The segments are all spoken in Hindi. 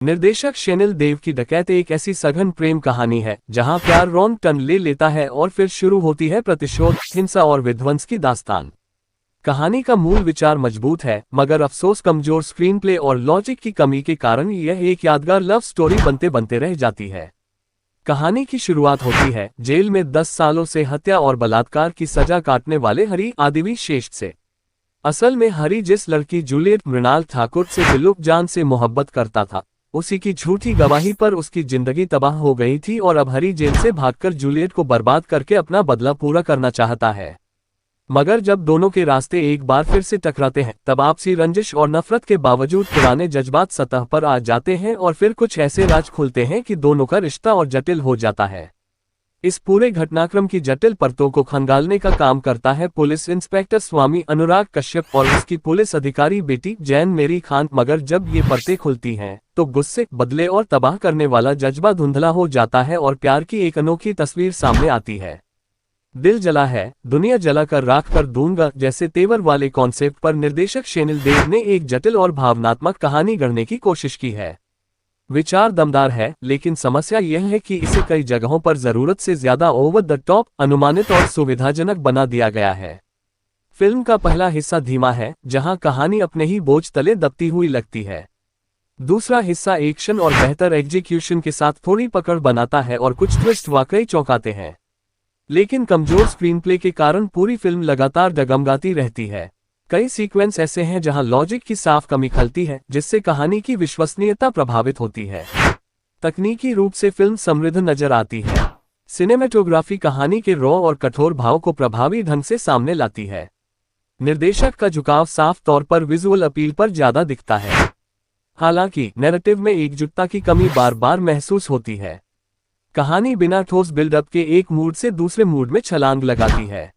निर्देशक शेनिल देव की डकैत एक ऐसी सघन प्रेम कहानी है जहां प्यार रॉन्ग टर्न ले लेता है और फिर शुरू होती है प्रतिशोध, हिंसा और विध्वंस की दास्तान। कहानी का मूल विचार मजबूत है, मगर अफसोस कमजोर स्क्रीन प्ले और लॉजिक की कमी के कारण यह एक यादगार लव स्टोरी बनते बनते रह जाती है। कहानी की शुरुआत होती है जेल में 10 सालों से हत्या और बलात्कार की सजा काटने वाले हरि आदिवी श्रेष्ठ से। असल में हरि जिस लड़की जूलियट मृणाल ठाकुर से दिलोक जान से मोहब्बत करता था, उसी की झूठी गवाही पर उसकी जिंदगी तबाह हो गई थी और अब हरि जेल से भागकर जूलियट को बर्बाद करके अपना बदला पूरा करना चाहता है। मगर जब दोनों के रास्ते एक बार फिर से टकराते हैं, तब आपसी रंजिश और नफरत के बावजूद पुराने जज्बात सतह पर आ जाते हैं और फिर कुछ ऐसे राज खुलते हैं कि दोनों का रिश्ता और जटिल हो जाता है। इस पूरे घटनाक्रम की जटिल परतों को खंगालने का काम करता है पुलिस इंस्पेक्टर स्वामी अनुराग कश्यप और उसकी पुलिस अधिकारी बेटी जैन मेरी खान। मगर जब ये परतें खुलती हैं, तो गुस्से, बदले और तबाह करने वाला जज्बा धुंधला हो जाता है और प्यार की एक अनोखी तस्वीर सामने आती है। दिल जला है, दुनिया जला कर राख कर दूंगा जैसे तेवर वाले कॉन्सेप्ट पर निर्देशक शेनिल देव ने एक जटिल और भावनात्मक कहानी गढ़ने की कोशिश की है। विचार दमदार है, लेकिन समस्या यह है कि इसे कई जगहों पर जरूरत से ज्यादा ओवर द टॉप, अनुमानित और सुविधाजनक बना दिया गया है। फिल्म का पहला हिस्सा धीमा है, जहां कहानी अपने ही बोझ तले दबती हुई लगती है। दूसरा हिस्सा एक्शन और बेहतर एग्जीक्यूशन के साथ थोड़ी पकड़ बनाता है और कुछ ट्विस्ट वाकई चौंकाते हैं। लेकिन कमजोर स्क्रीन प्ले के कारण पूरी फिल्म लगातार डगमगाती रहती है। कई सीक्वेंस ऐसे हैं जहां लॉजिक की साफ कमी खलती है, जिससे कहानी की विश्वसनीयता प्रभावित होती है। तकनीकी रूप से फिल्म समृद्ध नजर आती है। सिनेमेटोग्राफी कहानी के रॉ और कठोर भाव को प्रभावी ढंग से सामने लाती है। निर्देशक का झुकाव साफ तौर पर विजुअल अपील पर ज्यादा दिखता है। हालांकि नैरेटिव में एकजुटता की कमी बार बार महसूस होती है। कहानी बिना ठोस बिल्डअप के एक मूड से दूसरे मूड में छलांग लगाती है।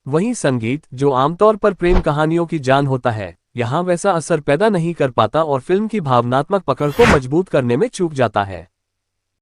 वहीं संगीत, जो आमतौर पर प्रेम कहानियों की जान होता है, यहाँ वैसा असर पैदा नहीं कर पाता और फिल्म की भावनात्मक पकड़ को मजबूत करने में चूक जाता है।